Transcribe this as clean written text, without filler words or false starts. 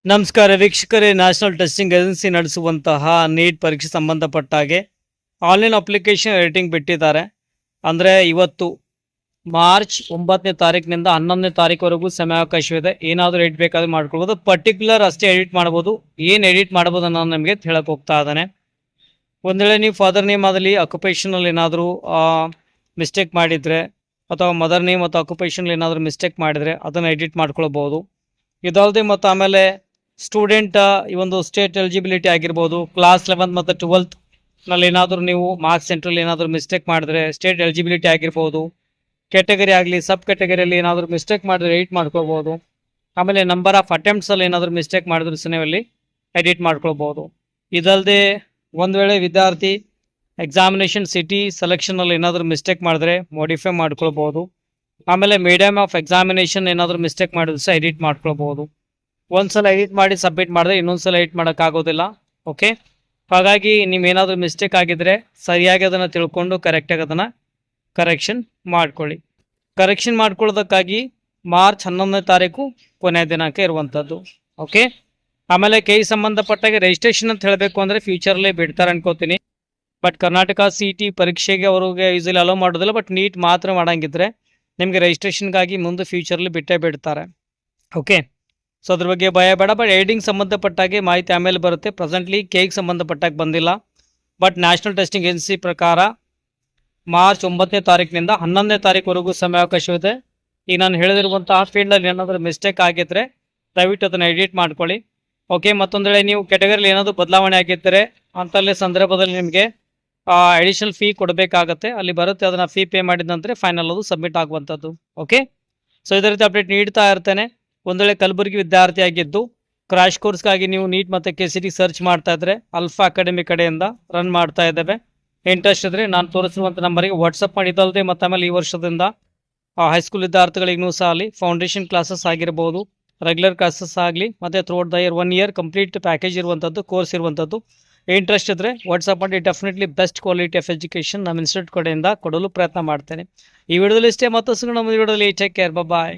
ನಮಸ್ಕಾರ ವೀಕ್ಷಕರೇ, national testing agency ನಡೆಸುವಂತಹ neat ಪರೀಕ್ಷೆ ಸಂಬಂಧಪಟ್ಟ ಹಾಗೆ ಆನ್ಲೈನ್ ಅಪ್ಲಿಕೇಶನ್ ರೇಟಿಂಗ್ ಬಿಟ್ಟಿದ್ದಾರೆ. ಅಂದರೆ ಇವತ್ತು ಮಾರ್ಚ್ 9ನೇ ತಾರೀಕಿನಿಂದ 11ನೇ ತಾರೀಕುವರೆಗೂ ಸಮಯಾವಕಾಶವಿದೆ. ಏನಾದರೂ ಎಡಿಟ್ ಬೇಕಾದರೂ ಮಾಡ್ಕೊಳ್ಬೋದು. ಪರ್ಟಿಕ್ಯುಲರ್ ಅಷ್ಟೇ ಎಡಿಟ್ ಮಾಡ್ಬೋದು. ಏನು ಎಡಿಟ್ ಮಾಡ್ಬೋದು ಅನ್ನೋದು ನಮಗೆ ಹೇಳಕ್ಕೆ ಹೋಗ್ತಾ ಇದ್ದಾನೆ. ಒಂದು ವೇಳೆ ನೀವು ಫಾದರ್ ನೇಮ್ ಆಗಲಿ ಅಕ್ಯುಪೇಷನಲ್ಲಿ ಏನಾದರೂ ಮಿಸ್ಟೇಕ್ ಮಾಡಿದರೆ ಅಥವಾ ಮದರ್ ನೇಮ್ ಅಥವಾ ಅಕ್ಯುಪೇಷನಲ್ಲಿ ಏನಾದರೂ ಮಿಸ್ಟೇಕ್ ಮಾಡಿದರೆ ಅದನ್ನು ಎಡಿಟ್ ಮಾಡ್ಕೊಳ್ಬೋದು. ಇದಲ್ಲದೆ ಮತ್ತು ಆಮೇಲೆ ಸ್ಟೂಡೆಂಟ್ ಈ ಒಂದು ಸ್ಟೇಟ್ ಎಲಿಜಿಬಿಲಿಟಿ ಆಗಿರ್ಬೋದು, ಕ್ಲಾಸ್ 11 ಮತ್ತು 12 ನಲ್ಲಿ ಏನಾದರೂ ನೀವು ಮಾರ್ಕ್ಸ್ ಸೆಂಟ್ರಲ್ಲಿ ಏನಾದರೂ ಮಿಸ್ಟೇಕ್ ಮಾಡಿದ್ರೆ ಸ್ಟೇಟ್ ಎಲಿಜಿಬಿಲಿಟಿ ಆಗಿರ್ಬೋದು. ಕ್ಯಾಟಗರಿ ಆಗಲಿ ಸಬ್ ಕ್ಯಾಟಗರಿಯಲ್ಲಿ ಏನಾದರೂ ಮಿಸ್ಟೇಕ್ ಮಾಡಿದ್ರೆ ಎಡಿಟ್ ಮಾಡ್ಕೊಳ್ಬೋದು. ಆಮೇಲೆ ನಂಬರ್ ಆಫ್ ಅಟೆಂಪ್ಟ್ಸಲ್ಲಿ ಏನಾದರೂ ಮಿಸ್ಟೇಕ್ ಮಾಡಿದ್ರೆ ಸನೇವಲ್ಲಿ ಎಡಿಟ್ ಮಾಡ್ಕೊಳ್ಬೋದು. ಇದಲ್ಲದೆ ಒಂದು ವೇಳೆ ವಿದ್ಯಾರ್ಥಿ ಎಕ್ಸಾಮಿನೇಷನ್ ಸಿಟಿ ಸೆಲೆಕ್ಷನಲ್ಲಿ ಏನಾದರೂ ಮಿಸ್ಟೇಕ್ ಮಾಡಿದ್ರೆ ಮಾಡಿಫೈ ಮಾಡ್ಕೊಳ್ಬೋದು. ಆಮೇಲೆ ಮೀಡಿಯಮ್ ಆಫ್ ಎಕ್ಸಾಮಿನೇಷನ್ ಏನಾದರೂ ಮಿಸ್ಟೇಕ್ ಮಾಡಿದ್ರೆ ಸಹ ಎಡಿಟ್ ಮಾಡ್ಕೊಳ್ಬೋದು. ಒಂದ್ಸಲ ಎಡಿಟ್ ಮಾಡಿ ಸಬ್ಮಿಟ್ ಮಾಡಿದ್ರೆ ಇನ್ನೊಂದ್ಸಲ ಎಡಿಟ್ ಮಾಡೋಕ್ಕಾಗೋದಿಲ್ಲ. ಓಕೆ, ಹಾಗಾಗಿ ನೀವೇನಾದರೂ ಮಿಸ್ಟೇಕ್ ಆಗಿದ್ರೆ ಸರಿಯಾಗಿ ಅದನ್ನು ತಿಳ್ಕೊಂಡು ಕರೆಕ್ಟಾಗಿ ಅದನ್ನು ಕರೆಕ್ಷನ್ ಮಾಡ್ಕೊಳ್ಳಿ. ಕರೆಕ್ಷನ್ ಮಾಡ್ಕೊಳ್ಳೋದಕ್ಕಾಗಿ ಮಾರ್ಚ್ 11ನೇ ತಾರೀಕು ಕೊನೆಯ ದಿನಾಂಕ ಇರುವಂಥದ್ದು. ಓಕೆ, ಆಮೇಲೆ ಕೈ ಸಂಬಂಧಪಟ್ಟಾಗ ರಿಜಿಸ್ಟ್ರೇಷನ್ ಅಂತ ಹೇಳಬೇಕು ಅಂದರೆ ಫ್ಯೂಚರಲ್ಲಿ ಬಿಡ್ತಾರೆ ಅನ್ಕೋತೀನಿ. ಬಟ್ ಕರ್ನಾಟಕ CET ಪರೀಕ್ಷೆಗೆ ಅವ್ರಿಗೆ ಯೂಸಲಿ ಅಲೋ ಮಾಡೋದಿಲ್ಲ. ಬಟ್ ನೀಟ್ ಮಾತ್ರ ಮಾಡಂಗಿದ್ರೆ ನಿಮಗೆ ರಿಜಿಸ್ಟ್ರೇಷನ್ಗಾಗಿ ಮುಂದೆ ಫ್ಯೂಚರ್ಲಿ ಬಿಟ್ಟೇ ಬಿಡ್ತಾರೆ. ಓಕೆ, ಸೊ ಅದ್ರ ಬಗ್ಗೆ ಭಯ ಬೇಡ. ಬಟ್ ಎಡಿಟಿಂಗ್ ಸಂಬಂಧಪಟ್ಟಾಗೆ ಮಾಹಿತಿ ಆಮೇಲೆ ಬರುತ್ತೆ. ಪ್ರೆಸೆಂಟ್ಲಿ ಕೇಗೆ ಸಂಬಂಧಪಟ್ಟಾಗ ಬಂದಿಲ್ಲ. ಬಟ್ ನ್ಯಾಷನಲ್ ಟೆಸ್ಟಿಂಗ್ ಏಜೆನ್ಸಿ ಪ್ರಕಾರ ಮಾರ್ಚ್ 9ನೇ ತಾರೀಕಿನಿಂದ 11ನೇ ತಾರೀಕುವರೆಗೂ ಸಮಯಾವಕಾಶವಿದೆ. ಈಗ ನಾನು ಹೇಳಿದಿರುವಂತಹ ಫೀಲ್ಡಲ್ಲಿ ಏನಾದರೂ ಮಿಸ್ಟೇಕ್ ಆಗಿದ್ದರೆ ದಯವಿಟ್ಟು ಅದನ್ನು ಎಡಿಟ್ ಮಾಡ್ಕೊಳ್ಳಿ. ಓಕೆ, ಮತ್ತೊಂದು ವೇಳೆ ನೀವು ಕೆಟಗರಿಲಿ ಏನಾದರೂ ಬದಲಾವಣೆ ಆಗಿದ್ದರೆ ಅಂತಲ್ಲಿ ಸಂದರ್ಭದಲ್ಲಿ ನಿಮಗೆ ಅಡಿಷನಲ್ ಫೀ ಕೊಡಬೇಕಾಗತ್ತೆ. ಅಲ್ಲಿ ಬರುತ್ತೆ, ಅದನ್ನು ಫೀ ಪೇ ಮಾಡಿದ ನಂತರ ಫೈನಲ್ ಅದು ಸಬ್ಮಿಟ್ ಆಗುವಂಥದ್ದು. ಓಕೆ, ಸೊ ಇದೇ ರೀತಿ ಅಪ್ಡೇಟ್ ನೀಡ್ತಾ ಇರ್ತೇನೆ. ಒಂದು ವೇಳೆ ಕಲಬುರಗಿ ವಿದ್ಯಾರ್ಥಿ ಆಗಿದ್ದು ಕ್ರಾಶ್ ಕೋರ್ಸ್ಗಾಗಿ ನೀವು ನೀಟ್ ಮತ್ತು KCET ಸರ್ಚ್ ಮಾಡ್ತಾ ಇದ್ರೆ ಅಲ್ಫಾ ಅಕಾಡೆಮಿ ಕಡೆಯಿಂದ ರನ್ ಮಾಡ್ತಾ ಇದ್ದೇವೆ. ಇಂಟ್ರೆಸ್ಟ್ ಇದ್ದರೆ ನಾನು ತೋರಿಸಿರುವಂಥ ನಂಬರಿಗೆ ವಾಟ್ಸಪ್ ಮಾಡಿದ್ದಲ್ಲದೆ ಮತ್ತು ಆಮೇಲೆ ಈ ವರ್ಷದಿಂದ ಹೈಸ್ಕೂಲ್ ವಿದ್ಯಾರ್ಥಿಗಳಿಗೂ ಸಹ ಅಲ್ಲಿ ಫೌಂಡೇಶನ್ ಕ್ಲಾಸಸ್ ಆಗಿರ್ಬೋದು, ರೆಗ್ಯುಲರ್ ಕ್ಲಾಸಸ್ ಆಗಲಿ ಮತ್ತು throughout the year 1 year complete package ಇರುವಂಥದ್ದು, ಕೋರ್ಸ್ ಇರುವಂಥದ್ದು. ಇಂಟ್ರೆಸ್ಟ್ ಇದ್ದರೆ ವಾಟ್ಸಪ್ ಮಾಡಿ. Definitely best quality of education ನಮ್ಮ ಇನ್ಸ್ಟಿಟ್ಯೂಟ್ ಕಡೆಯಿಂದ ಕೊಡಲು ಪ್ರಯತ್ನ ಮಾಡ್ತೇನೆ. ಈ ವಿಡಿಯೋದಲ್ಲಿ ಇಷ್ಟೇ. ಮತ್ತಷ್ಟು ನಮ್ಮ ವಿಡಿಯೋದಲ್ಲಿ ಟೇಕ್ ಕೇರ್, ಬಾಯ್.